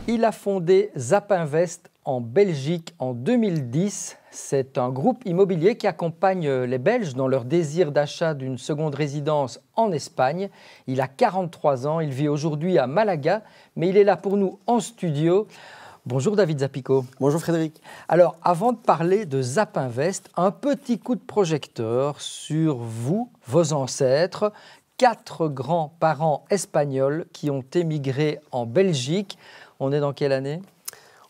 Il a fondé Zapinvest en Belgique en 2010. C'est un groupe immobilier qui accompagne les Belges dans leur désir d'achat d'une seconde résidence en Espagne. Il a 43 ans, il vit aujourd'hui à Malaga, mais il est là pour nous en studio. Bonjour David Zapico. Bonjour Frédéric. Alors, avant de parler de Zapinvest, un petit coup de projecteur sur vous, vos ancêtres, 4 grands-parents espagnols qui ont émigré en Belgique. On est dans quelle année?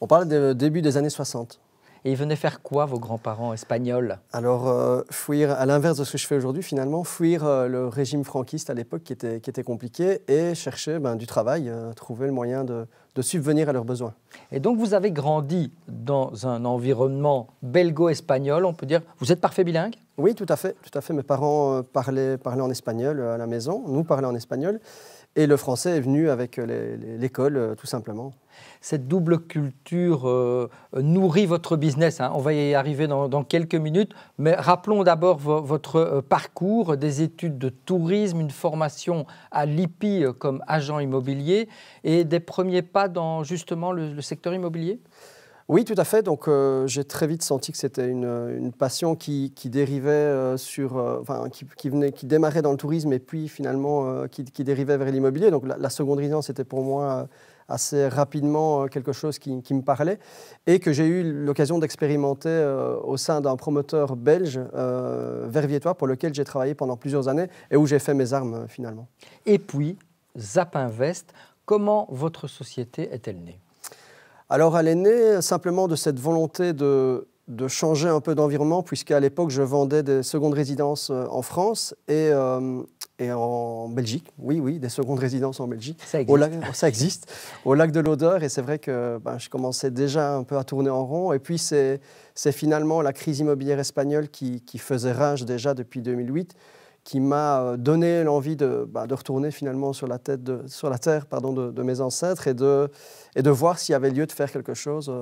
On parle du début des années 60. Et ils venaient faire quoi, vos grands-parents espagnols? Alors, fuir, à l'inverse de ce que je fais aujourd'hui, finalement, fuir le régime franquiste à l'époque qui était compliqué et chercher du travail, trouver le moyen de subvenir à leurs besoins. Et donc, vous avez grandi dans un environnement belgo-espagnol, on peut dire. Vous êtes parfait bilingue? Oui, tout à fait. Mes parents parlaient en espagnol à la maison, nous parlions en espagnol. Et le français est venu avec l'école, tout simplement. Cette double culture nourrit votre business, hein. On va y arriver dans quelques minutes. Mais rappelons d'abord votre parcours, des études de tourisme, une formation à l'IPI comme agent immobilier et des premiers pas dans justement le secteur immobilier. Oui, tout à fait. Donc, j'ai très vite senti que c'était une passion qui dérivait qui démarrait dans le tourisme et puis finalement qui dérivait vers l'immobilier. Donc, la seconde résidence était pour moi assez rapidement quelque chose qui me parlait et que j'ai eu l'occasion d'expérimenter au sein d'un promoteur belge, Verviétois, pour lequel j'ai travaillé pendant plusieurs années et où j'ai fait mes armes finalement. Et puis, Zapinvest, comment votre société est-elle née? Alors, elle est née simplement de cette volonté de changer un peu d'environnement, puisqu'à l'époque, je vendais des secondes résidences en France et en Belgique. Oui, des secondes résidences en Belgique. Ça existe. Ça existe, au lac de l'Odeur. Et c'est vrai que je commençais déjà un peu à tourner en rond. Et puis, c'est finalement la crise immobilière espagnole qui faisait rage déjà depuis 2008, qui m'a donné l'envie de retourner finalement sur la terre de mes ancêtres et de voir s'il y avait lieu de faire quelque chose.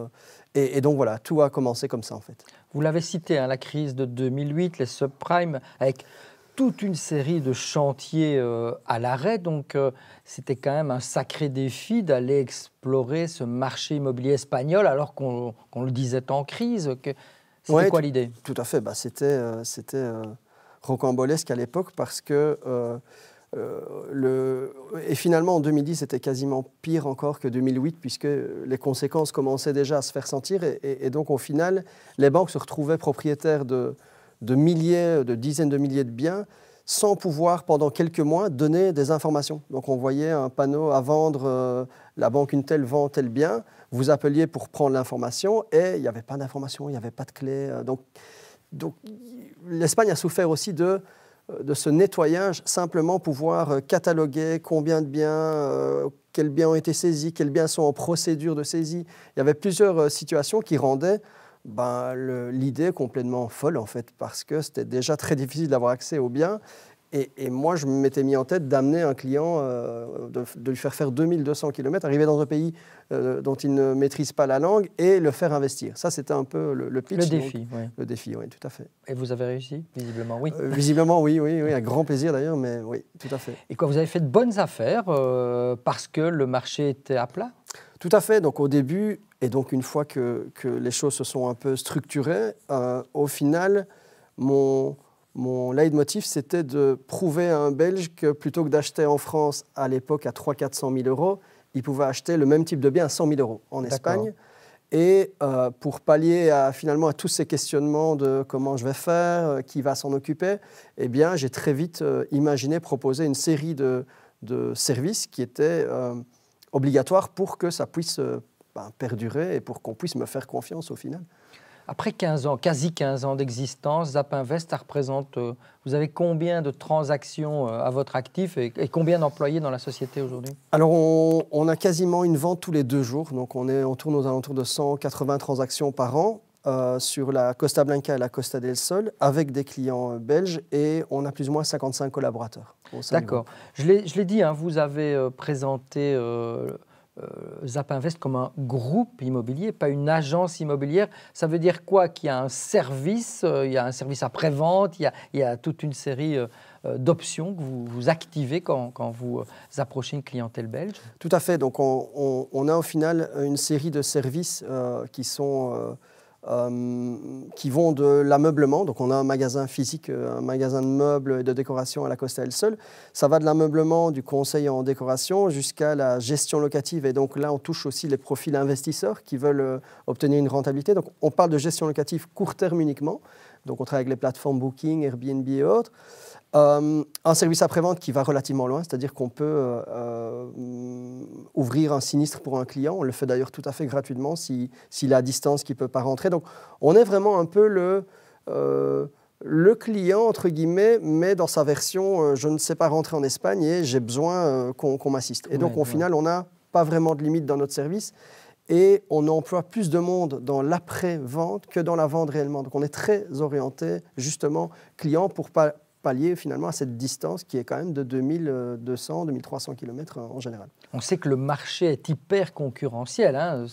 Et donc voilà, tout a commencé comme ça en fait. Vous l'avez cité, hein, la crise de 2008, les subprimes, avec toute une série de chantiers à l'arrêt. Donc c'était quand même un sacré défi d'aller explorer ce marché immobilier espagnol alors qu'on le disait en crise. C'était quoi l'idée? Tout à fait, c'était rocambolesque à l'époque parce que et finalement en 2010 c'était quasiment pire encore que 2008 puisque les conséquences commençaient déjà à se faire sentir et donc au final les banques se retrouvaient propriétaires de dizaines de milliers de biens sans pouvoir pendant quelques mois donner des informations. Donc on voyait un panneau à vendre, la banque une telle vend tel bien, vous appeliez pour prendre l'information et il n'y avait pas d'information, il n'y avait pas de clé. Donc l'Espagne a souffert aussi de ce nettoyage, simplement pouvoir cataloguer combien de biens, quels biens ont été saisis, quels biens sont en procédure de saisie. Il y avait plusieurs situations qui rendaient l'idée complètement folle en fait, parce que c'était déjà très difficile d'avoir accès aux biens. Et moi, je m'étais mis en tête d'amener un client, de lui faire 2200 km, arriver dans un pays dont il ne maîtrise pas la langue et le faire investir. Ça, c'était un peu le pitch. Le défi, oui. Le défi, oui, tout à fait. Et vous avez réussi, visiblement, oui. Visiblement, oui, avec grand plaisir d'ailleurs, mais oui, tout à fait. Et quoi, vous avez fait de bonnes affaires parce que le marché était à plat? Tout à fait. Donc au début, et donc une fois que les choses se sont un peu structurées, au final, mon leitmotiv, c'était de prouver à un Belge que plutôt que d'acheter en France à l'époque à 300 000 à 400 000 euros, il pouvait acheter le même type de bien à 100 000 euros en Espagne. Et pour pallier finalement à tous ces questionnements de comment je vais faire, qui va s'en occuper, eh bien, j'ai très vite imaginé proposer une série de services qui étaient obligatoires pour que ça puisse perdurer et pour qu'on puisse me faire confiance au final. Après 15 ans, quasi 15 ans d'existence, Zapinvest, ça représente, vous avez combien de transactions à votre actif et combien d'employés dans la société aujourd'hui? Alors, on a quasiment une vente tous les 2 jours. Donc, on tourne aux alentours de 180 transactions par an sur la Costa Blanca et la Costa del Sol avec des clients belges et on a plus ou moins 55 collaborateurs. D'accord. Je l'ai dit, hein, vous avez présenté Zapinvest comme un groupe immobilier, pas une agence immobilière. Ça veut dire quoi? Qu'il y a un service, il y a un service après-vente, il y a toute une série d'options que vous activez quand vous approchez une clientèle belge? Tout à fait. Donc, on a au final une série de services qui vont de l'ameublement. Donc, on a un magasin physique, un magasin de meubles et de décoration à la Costa del Sol. Ça va de l'ameublement, du conseil en décoration, jusqu'à la gestion locative. Et donc là, on touche aussi les profils investisseurs qui veulent obtenir une rentabilité. Donc, on parle de gestion locative court terme uniquement. Donc, on travaille avec les plateformes Booking, Airbnb et autres. Un service après-vente qui va relativement loin, c'est-à-dire qu'on peut ouvrir un sinistre pour un client. On le fait d'ailleurs tout à fait gratuitement s'il est à distance, qu'il ne peut pas rentrer. Donc, on est vraiment un peu le client, entre guillemets, mais dans sa version je ne sais pas rentrer en Espagne et j'ai besoin qu'on m'assiste. Et donc, au final, on n'a pas vraiment de limite dans notre service. Et on emploie plus de monde dans l'après-vente que dans la vente réellement. Donc, on est très orienté, justement, client pour pallier finalement à cette distance qui est quand même de 2200, 2300 km en général. On sait que le marché est hyper concurrentiel, hein,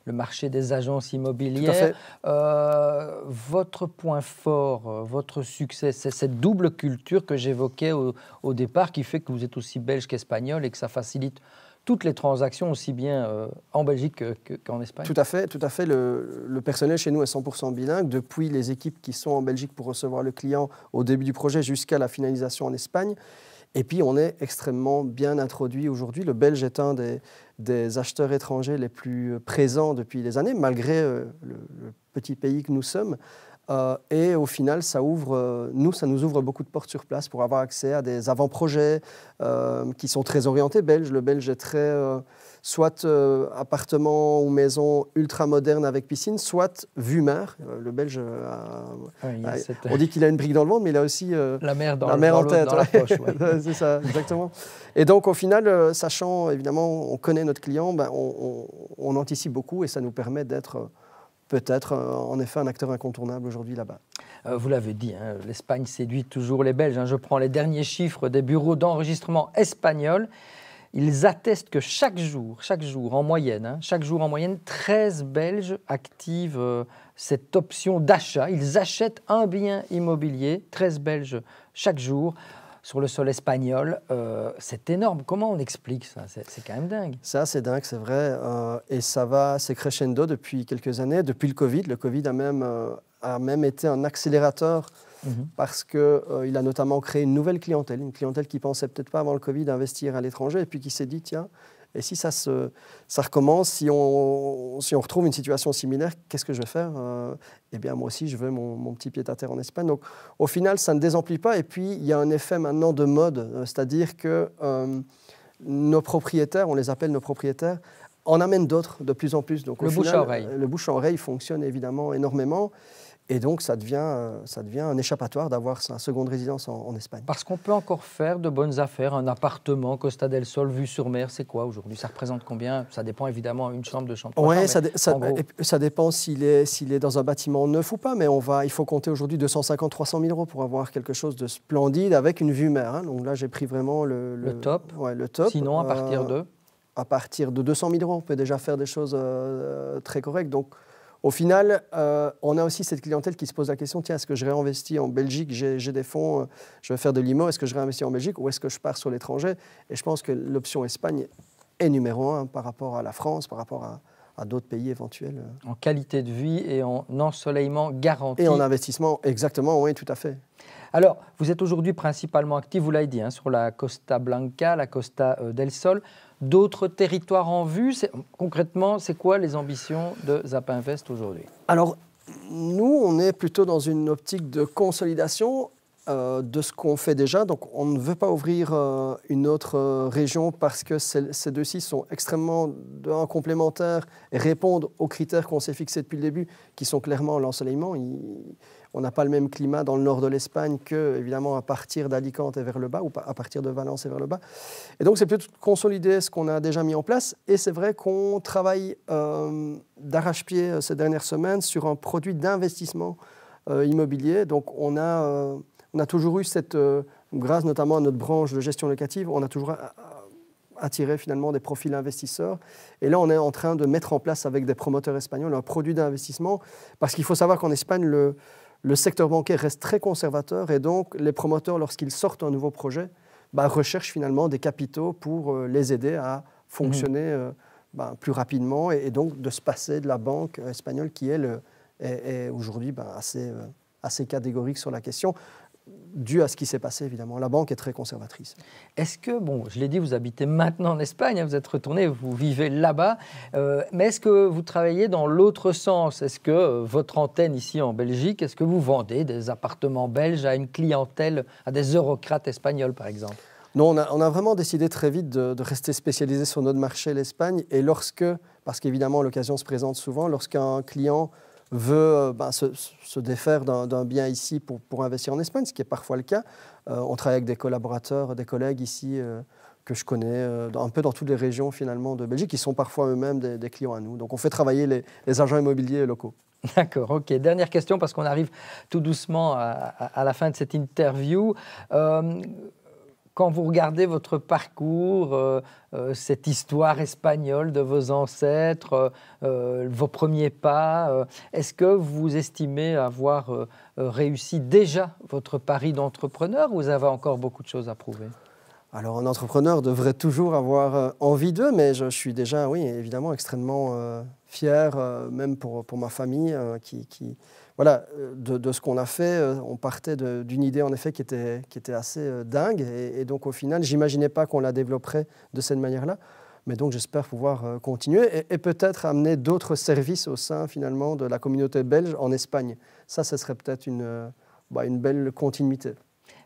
le marché des agences immobilières. Votre point fort, votre succès, c'est cette double culture que j'évoquais au départ qui fait que vous êtes aussi belge qu'espagnol et que ça facilite toutes les transactions, aussi bien en Belgique qu'en Espagne? Tout à fait. Le personnel chez nous est 100% bilingue, depuis les équipes qui sont en Belgique pour recevoir le client au début du projet jusqu'à la finalisation en Espagne. Et puis, on est extrêmement bien introduit aujourd'hui. Le Belge est un des acheteurs étrangers les plus présents depuis des années, malgré le petit pays que nous sommes. Et au final, ça nous ouvre beaucoup de portes sur place pour avoir accès à des avant-projets qui sont très orientés belges. Le Belge est très soit appartement ou maison ultra moderne avec piscine, soit vue mer. Le Belge, on dit qu'il a une brique dans le ventre, mais il a aussi la mer en tête. Dans la poche. Ouais. C'est ça, exactement. Et donc, au final, sachant, évidemment, on connaît notre client, on anticipe beaucoup et ça nous permet d'être peut-être, en effet, un acteur incontournable aujourd'hui là-bas. Vous l'avez dit, hein, l'Espagne séduit toujours les Belges. Hein. Je prends les derniers chiffres des bureaux d'enregistrement espagnols. Ils attestent que chaque jour en moyenne, 13 Belges activent cette option d'achat. Ils achètent un bien immobilier, 13 Belges chaque jour. Sur le sol espagnol, c'est énorme. Comment on explique ça? C'est quand même dingue. Ça, c'est dingue, c'est vrai. Et c'est crescendo depuis quelques années, depuis le Covid. Le Covid a même été un accélérateur parce qu'il a notamment créé une nouvelle clientèle, une clientèle qui ne pensait peut-être pas avant le Covid investir à l'étranger et puis qui s'est dit, tiens, et si ça recommence, si on retrouve une situation similaire, qu'est-ce que je vais faire? Eh bien, moi aussi, je veux mon petit pied-à-terre en Espagne. Donc, au final, ça ne désemplit pas. Et puis, il y a un effet maintenant de mode, c'est-à-dire que nos propriétaires, on les appelle nos propriétaires, en amènent d'autres de plus en plus. Donc, le bouche à oreille. Le bouche à oreille fonctionne évidemment énormément. Et donc, ça devient un échappatoire d'avoir sa seconde résidence en Espagne. Parce qu'on peut encore faire de bonnes affaires. Un appartement, Costa del Sol, vue sur mer, c'est quoi aujourd'hui? Ça représente combien? Ça dépend évidemment une chambre, deux chambres. Oui, ça dépend s'il est dans un bâtiment neuf ou pas, mais il faut compter aujourd'hui 250-300 000 euros pour avoir quelque chose de splendide avec une vue mer. Hein. Donc là, j'ai pris vraiment le top. Ouais, le top. Sinon, à partir de? À partir de 200 000 euros, on peut déjà faire des choses très correctes. Donc, au final, on a aussi cette clientèle qui se pose la question, tiens, est-ce que je réinvestis en Belgique? J'ai des fonds, je vais faire de l'IMO, est-ce que je réinvestis en Belgique ou est-ce que je pars sur l'étranger? Et je pense que l'option Espagne est numéro 1 par rapport à la France, par rapport à d'autres pays éventuels. En qualité de vie et en ensoleillement garanti. Et en investissement, exactement, oui, tout à fait. Alors, vous êtes aujourd'hui principalement actif, vous l'avez dit, sur la Costa Blanca, la Costa del Sol. D'autres territoires en vue? Concrètement, c'est quoi les ambitions de Zapinvest aujourd'hui? Alors, nous, on est plutôt dans une optique de consolidation de ce qu'on fait déjà. Donc, on ne veut pas ouvrir une autre région parce que ces deux-ci sont extrêmement complémentaires et répondent aux critères qu'on s'est fixés depuis le début, qui sont clairement l'ensoleillement. On n'a pas le même climat dans le nord de l'Espagne que, évidemment, à partir d'Alicante et vers le bas, ou à partir de Valence et vers le bas. Et donc, c'est plutôt consolider ce qu'on a déjà mis en place. Et c'est vrai qu'on travaille d'arrache-pied ces dernières semaines sur un produit d'investissement immobilier. Donc, on a toujours eu grâce notamment à notre branche de gestion locative, on a toujours attiré finalement des profils investisseurs. Et là, on est en train de mettre en place avec des promoteurs espagnols un produit d'investissement. Parce qu'il faut savoir qu'en Espagne, le secteur bancaire reste très conservateur et donc les promoteurs, lorsqu'ils sortent un nouveau projet, recherchent finalement des capitaux pour les aider à fonctionner plus rapidement et donc de se passer de la banque espagnole qui, elle, est aujourd'hui assez catégorique sur la question, dû à ce qui s'est passé, évidemment. La banque est très conservatrice. Est-ce que, bon, je l'ai dit, vous habitez maintenant en Espagne, hein, vous êtes retourné, vous vivez là-bas, mais est-ce que vous travaillez dans l'autre sens? Est-ce que votre antenne ici en Belgique, est-ce que vous vendez des appartements belges à une clientèle, à des eurocrates espagnols, par exemple? Non, on a vraiment décidé très vite de rester spécialisé sur notre marché, l'Espagne, et parce qu'évidemment l'occasion se présente souvent, lorsqu'un client veut se défaire d'un bien ici pour investir en Espagne, ce qui est parfois le cas. On travaille avec des collaborateurs, des collègues ici que je connais un peu dans toutes les régions finalement de Belgique, qui sont parfois eux-mêmes des clients à nous. Donc on fait travailler les agents immobiliers locaux. D'accord, ok. Dernière question, parce qu'on arrive tout doucement à la fin de cette interview. Quand vous regardez votre parcours, cette histoire espagnole de vos ancêtres, vos premiers pas, est-ce que vous estimez avoir réussi déjà votre pari d'entrepreneur ou vous avez encore beaucoup de choses à prouver? Alors, un entrepreneur devrait toujours avoir envie d'eux, mais je suis déjà, oui, évidemment, extrêmement fier, même pour ma famille, voilà, de ce qu'on a fait. On partait d'une idée, en effet, qui était assez dingue. Et donc, au final, je n'imaginais pas qu'on la développerait de cette manière-là. Mais donc, j'espère pouvoir continuer et peut-être amener d'autres services au sein, finalement, de la communauté belge en Espagne. Ça, ce serait peut-être une belle continuité.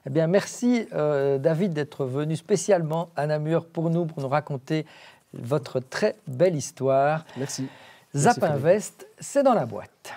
Eh bien, merci David d'être venu spécialement à Namur pour nous raconter votre très belle histoire. Merci. Zapinvest, c'est dans la boîte.